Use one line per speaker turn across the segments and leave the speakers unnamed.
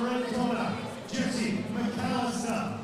Red corner, Jessie, McAllister.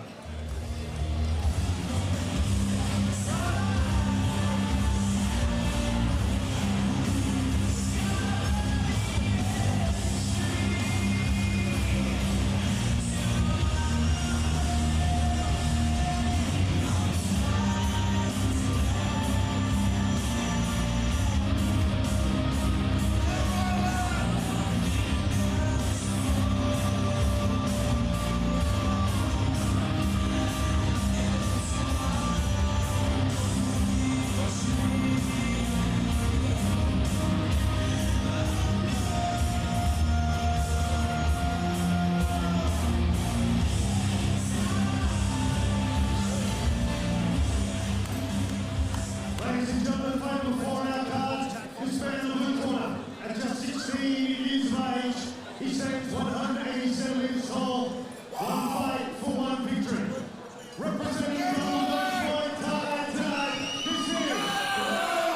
Ladies and gentlemen, final four in our card. This man in the blue corner, at just 16 years of age, he stands 187 years tall. One fight for one victory. Representing the Muay Thai tonight, this is Everaarts.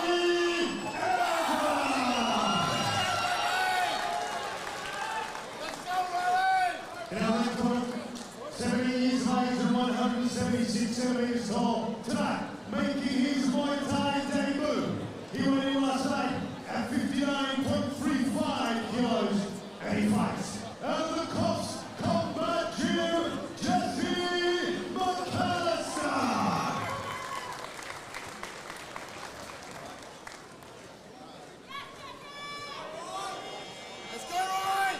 In our red corner, 70 years of age and 176 centimeters tall. Tonight, making his Muay Thai debut. He went in last night at 59.35 kilos, and he fights out of the Coffs Combat Gym, Jessie McAllister.
Let's go, Ryan!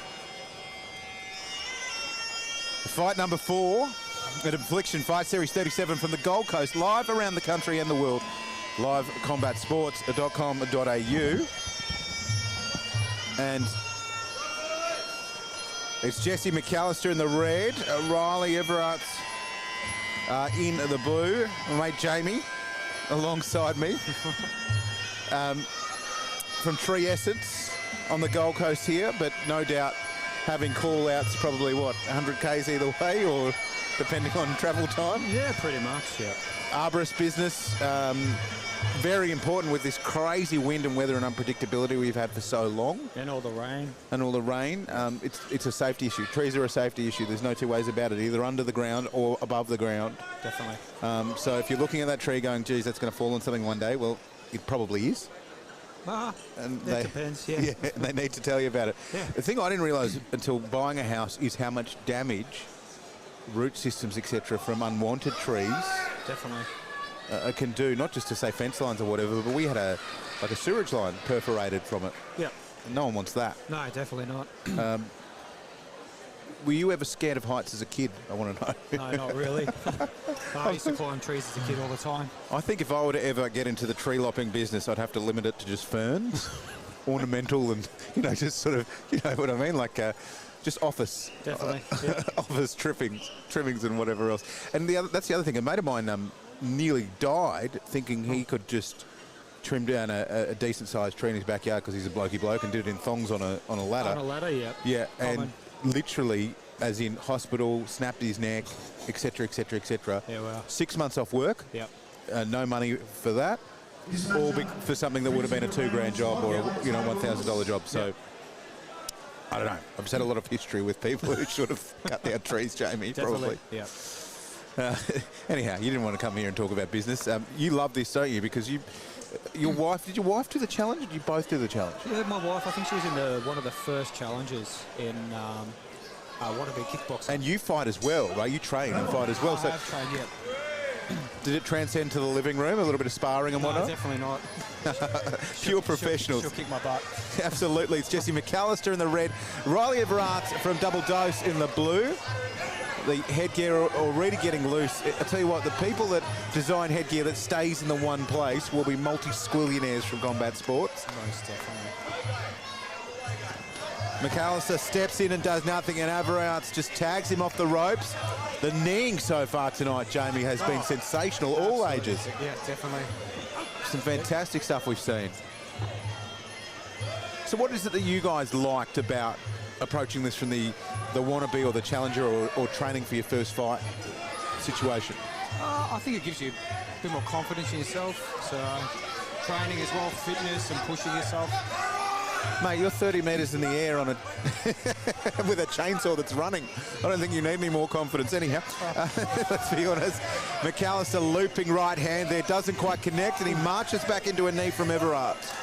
Fight number 4 at Infliction Fight Series 37 from the Gold Coast, live around the country and the world. livecombatsports.com.au. And it's Jessie McAllister in the red, Riley Everaarts in the blue. My mate Jamie alongside me from Tree Essence on the Gold Coast here, but no doubt having call-outs probably, 100 Ks either way, or depending on travel time?
Yeah, pretty much, yeah.
Arborist business, very important with this crazy wind and weather and unpredictability we've had for so long.
And all the rain.
It's a safety issue. Trees are a safety issue. There's no two ways about it, either under the ground or above the ground.
Definitely.
So if you're looking at that tree going, geez, that's going to fall on something one day, well, it probably is.
And it depends, yeah.
Yeah, and they need to tell you about it.
Yeah.
The thing I didn't realise until buying a house is how much damage root systems, etc., from unwanted trees
Definitely.
Can do, not just to say fence lines or whatever, but we had a sewage line perforated from it.
Yeah.
No one wants that.
No, definitely not.
Were you ever scared of heights as a kid? I want to know.
No, not really. I used to climb trees as a kid all the time.
I think if I were to ever get into the tree lopping business, I'd have to limit it to just ferns, ornamental, and just sort of, what I mean, like just office.
Definitely. Yeah.
Office trimmings and whatever else. And that's the other thing. A mate of mine nearly died thinking he could just trim down a decent sized tree in his backyard because he's a blokey bloke and did it in thongs on a ladder.
On a ladder, yeah.
Yeah,
Common.
and literally, as in hospital, snapped his neck, etc., etc., etc.
Yeah, wow.
6 months off work.
Yep.
No money for that, or for something that would have been a $2,000 job or a $1,000 job. So I don't know. I've just had a lot of history with people who should have cut down trees, Jamie.
Definitely.
Probably.
Yeah.
Anyhow, you didn't want to come here and talk about business. You love this, don't you? Because your wife, did your wife do the challenge, or did you both do the challenge?
Yeah, my wife, I think she was in one of the first challenges in wannabe kickboxing.
And you fight as well, right? You train and fight as well.
I have trained, yeah.
Did it transcend to the living room, a little bit of sparring and whatnot?
No, definitely not.
Pure professionals.
She'll kick my butt.
Absolutely. It's Jessie McAllister in the red, Riley Everaarts from Double Dose in the blue. The headgear already getting loose. I tell you what, the people that design headgear that stays in the one place will be multi-squillionaires from combat sports.
Most definitely.
McAllister steps in and does nothing, and Everaarts just tags him off the ropes. The kneeing so far tonight, Jamie, has been sensational, all ages.
Yeah, definitely.
Some fantastic stuff we've seen. So what is it that you guys liked about approaching this from the wannabe or the challenger or training for your first fight situation?
I think it gives you a bit more confidence in yourself. So training as well, fitness and pushing yourself.
Mate, you're 30 metres in the air on a with a chainsaw that's running. I don't think you need any more confidence anyhow. Let's be honest. McAllister looping right hand there, doesn't quite connect, and he marches back into a knee from Everaarts.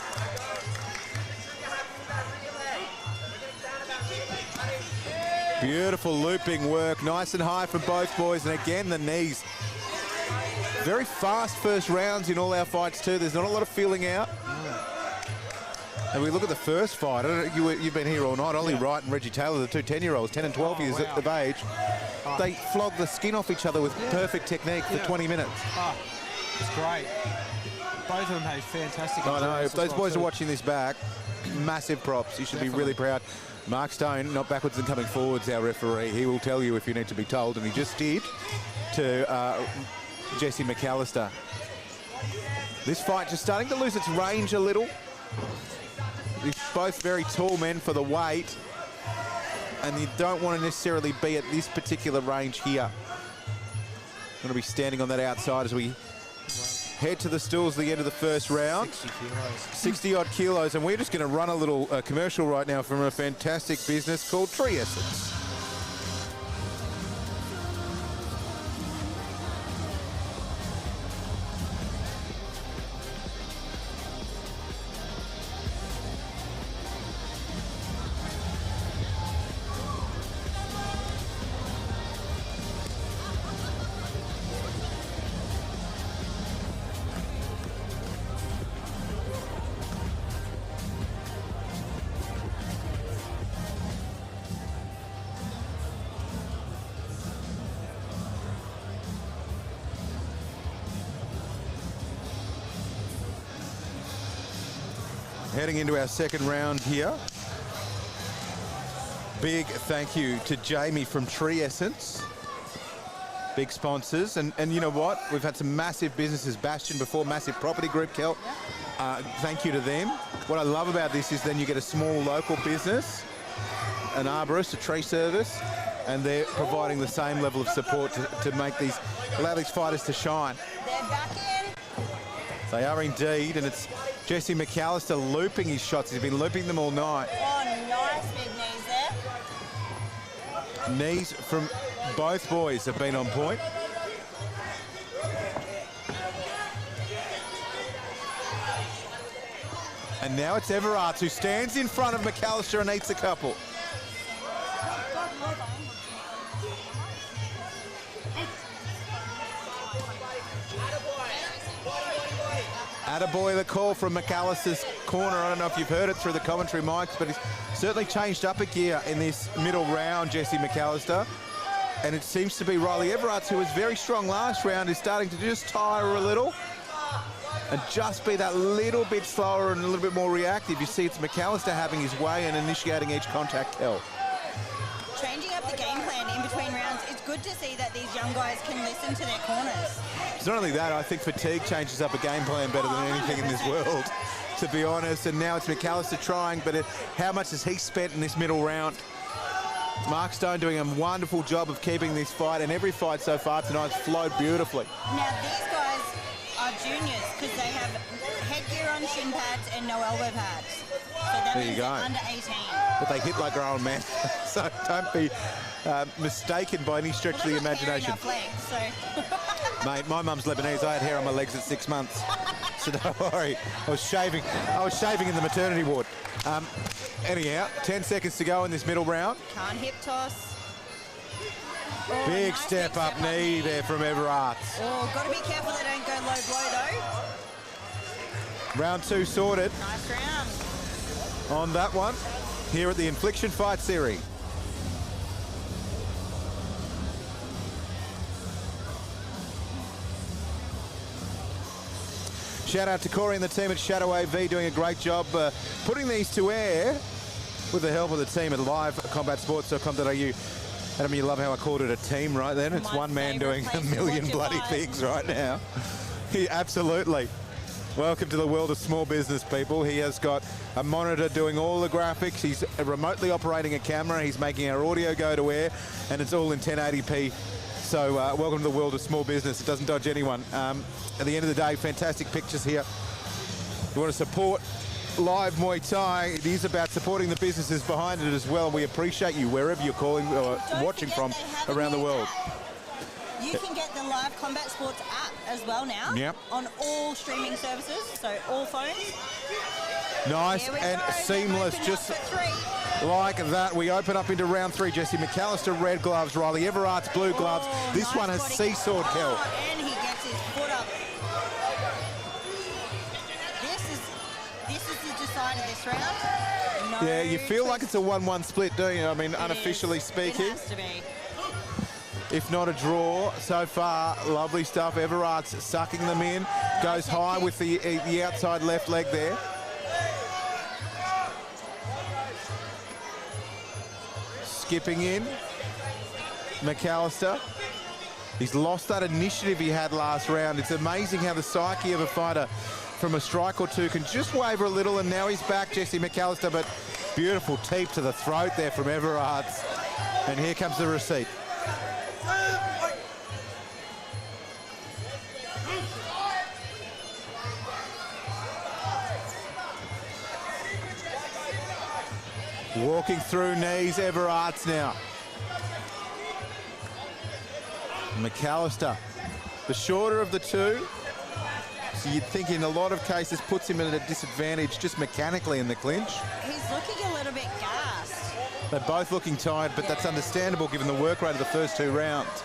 Beautiful looping work, nice and high from both boys, and again the knees. Very fast first rounds in all our fights too. There's not a lot of feeling out. And we look at the first fight. I don't know, you've been here all night. Ollie Wright and Reggie Taylor, the two 10-year-olds, 10 and 12 years of age. They flog the skin off each other with perfect technique for 20 minutes.
It's great. Both of them had fantastic.
I know. If those boys are watching this back, massive props. You should be really proud. Mark Stone, not backwards and coming forwards, our referee. He will tell you if you need to be told, and he just did to Jessie McAllister. This fight just starting to lose its range a little. They're both very tall men for the weight, and you don't want to necessarily be at this particular range here. Going to be standing on that outside as we head to the stools at the end of the first round.
60 kilos.
60 odd kilos, and we're just going to run a little commercial right now from a fantastic business called Tree Essence. Heading into our second round here. Big thank you to Jamie from Tree Essence. Big sponsors. And you know what? We've had some massive businesses. Bastion before, massive property group, Kel. Thank you to them. What I love about this is then you get a small local business, an arborist, a tree service, and they're providing the same level of support to make these, allow these fighters to shine.
They're back in.
They are indeed, and it's Jessie McAllister looping his shots. He's been looping them all night.
Oh, nice big knees there.
Knees from both boys have been on point. And now it's Everaarts who stands in front of McAllister and eats a couple. Attaboy, the call from McAllister's corner. I don't know if you've heard it through the commentary mics, but he's certainly changed up a gear in this middle round, Jessie McAllister. And it seems to be Riley Everaarts, who was very strong last round, is starting to just tire a little and just be that little bit slower and a little bit more reactive. You see it's McAllister having his way and initiating each contact, Kel.
Changing up the game plan in between rounds. It's good to see that these young guys can listen to their corners.
It's not only that, I think fatigue changes up a game plan better than anything in this world, to be honest. And now it's McAllister trying, but how much has he spent in this middle round? Mark Stone doing a wonderful job of keeping this fight, and every fight so far tonight has flowed beautifully.
Now, these guys are juniors because they have headgear on, shin pads, and no elbow pads. So that
There you
means
go.
they're under 18.
But they hit like grown men, so don't be mistaken by any stretch of the imagination.
Legs, so.
Mate, my mum's Lebanese. I had hair on my legs at 6 months, so don't worry. I was shaving in the maternity ward. Anyhow, 10 seconds to go in this middle round.
Can't hip toss. Oh,
Big
nice
step up knee there from Everaarts.
Oh, got to be careful they don't go low blow though.
Round 2 sorted
Nice round.
on that one here at the Infliction Fight Series. Shout out to Corey and the team at Shadow AV doing a great job putting these to air. with the help of the team at livecombatsports.com.au. Adam, you love how I called it a team right then? It's one man doing a million bloody things right now. Absolutely. Welcome to the world of small business, people. He has got a monitor doing all the graphics. He's remotely operating a camera. He's making our audio go to air, and it's all in 1080p. So welcome to the world of small business. It doesn't dodge anyone. At the end of the day, fantastic pictures here. You want to support live Muay Thai, it is about supporting the businesses behind it as well. We appreciate you wherever you're calling or watching from around the world.
You can get the Live Combat Sports app as well now.
Yep.
On all streaming services, so all phones.
Nice and seamless, just like that. We open up into round 3. Jessie McAllister, red gloves. Riley Everaarts, blue gloves. This
nice
one has
body.
seesawed, Kel.
And he gets his foot up. This is the decider this round. No
Yeah, you feel like it's a 1-1 split, don't you? I mean, unofficially speaking.
It has to be.
If not a draw so far. Lovely stuff. Everaarts sucking them in. Goes high with the outside left leg there. Skipping in. McAllister. He's lost that initiative he had last round. It's amazing how the psyche of a fighter from a strike or two can just waver a little, and now he's back, Jessie McAllister, but beautiful teep to the throat there from Everaarts. And here comes the receipt. Walking through knees, Everaarts now. McAllister, the shorter of the two. So you'd think in a lot of cases puts him at a disadvantage just mechanically in the clinch.
He's looking a little bit gassed.
They're both looking tired, but that's understandable given the work rate of the first 2 rounds.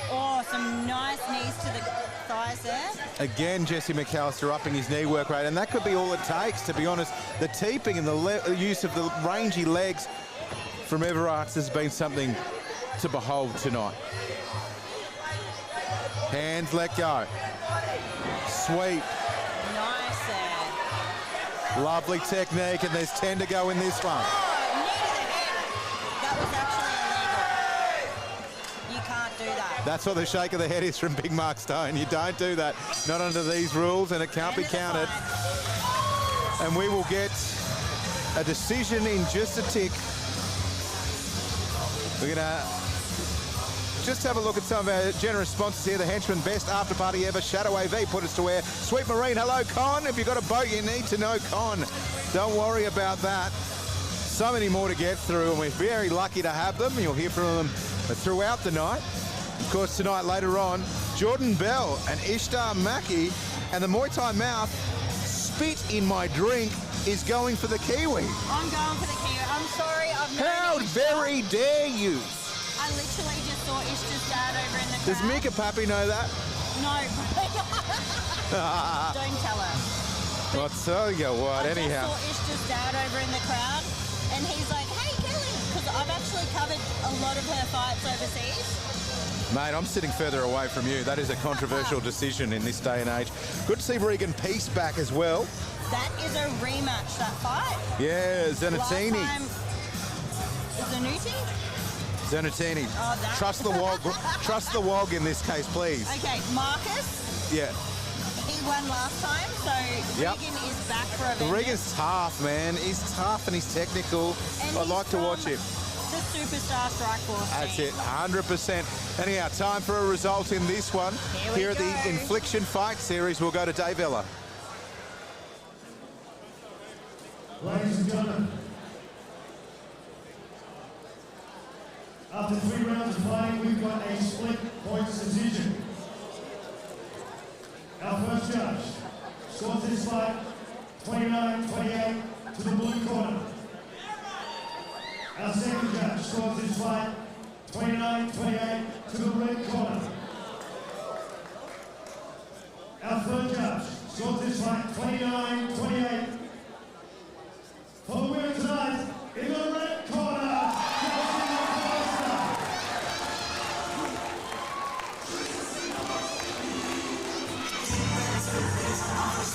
Oh, some nice knees to the thighs there.
Again, Jessie McAllister upping his knee work rate, and that could be all it takes, to be honest. The teeping and the use of the rangy legs from Everaarts has been something to behold tonight. Hands let go. Sweep.
Nice there.
Lovely technique, and there's 10 to go in this one.
Oh, knee to the head. That was actually illegal. You can't do that.
That's what the shake of the head is from Big Mark Stone. You don't do that. Not under these rules, and it can't be counted. And we will get a decision in just a tick. We're going to just have a look at some of our generous sponsors here. The Henchman, best after party ever. Shadow AV put us to air. Sweet Marine, hello Con. If you've got a boat, you need to know Con. Don't worry about that. So many more to get through, and we're very lucky to have them. You'll hear from them throughout the night. Of course, tonight, later on, Jordan Bell and Ishtar Maki, and the Muay Thai mouth, Spit in My Drink, is going for the Kiwi.
I'm going for the Kiwi. I'm sorry, I've known
How
Ishtar.
very dare you?
I literally just saw Ishtar's dad over in the crowd.
Does Mika Pappy know that?
No. Don't tell her.
I'll tell you what,
I
anyhow.
just saw Ishtar's dad over in the crowd, and he's like, hey, Kelly, because I've actually covered a lot of her fights overseas.
Mate, I'm sitting further away from you. That is a controversial decision in this day and age. Good to see Regan Peace back as well.
That is a rematch, that fight.
Yeah, Zanatini.
Last time, Zanuti?
Zanatini.
Oh, that.
Trust the wog. Trust the wog in this case, please.
Okay, Marcus,
Yeah.
he won last time, so
Yep.
Regan is back for a vengeance.
Regan's tough, man. He's tough and he's technical.
And
I'd
he's
like to watch
from
him.
The Superstar Strike Force
That's
team.
it, 100%. Anyhow, time for a result in this one.
Here we
at the
go.
Infliction Fight Series, we'll go to Dave Ella.
Ladies and gentlemen, after 3 rounds of fighting, we've got a split points decision. Our first judge scores this fight 29-28 to the blue corner. Our second judge scores this fight 29-28 to the red corner. Our third judge scores this fight 29-28 for the winner tonight in the red corner.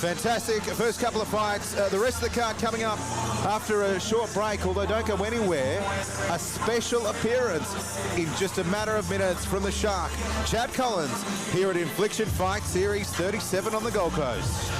Fantastic first couple of fights. The rest of the card coming up After a short break, although don't go anywhere, a special appearance in just a matter of minutes from the Shark, Chad Collins, here at Infliction Fight Series 37 on the Gold Coast.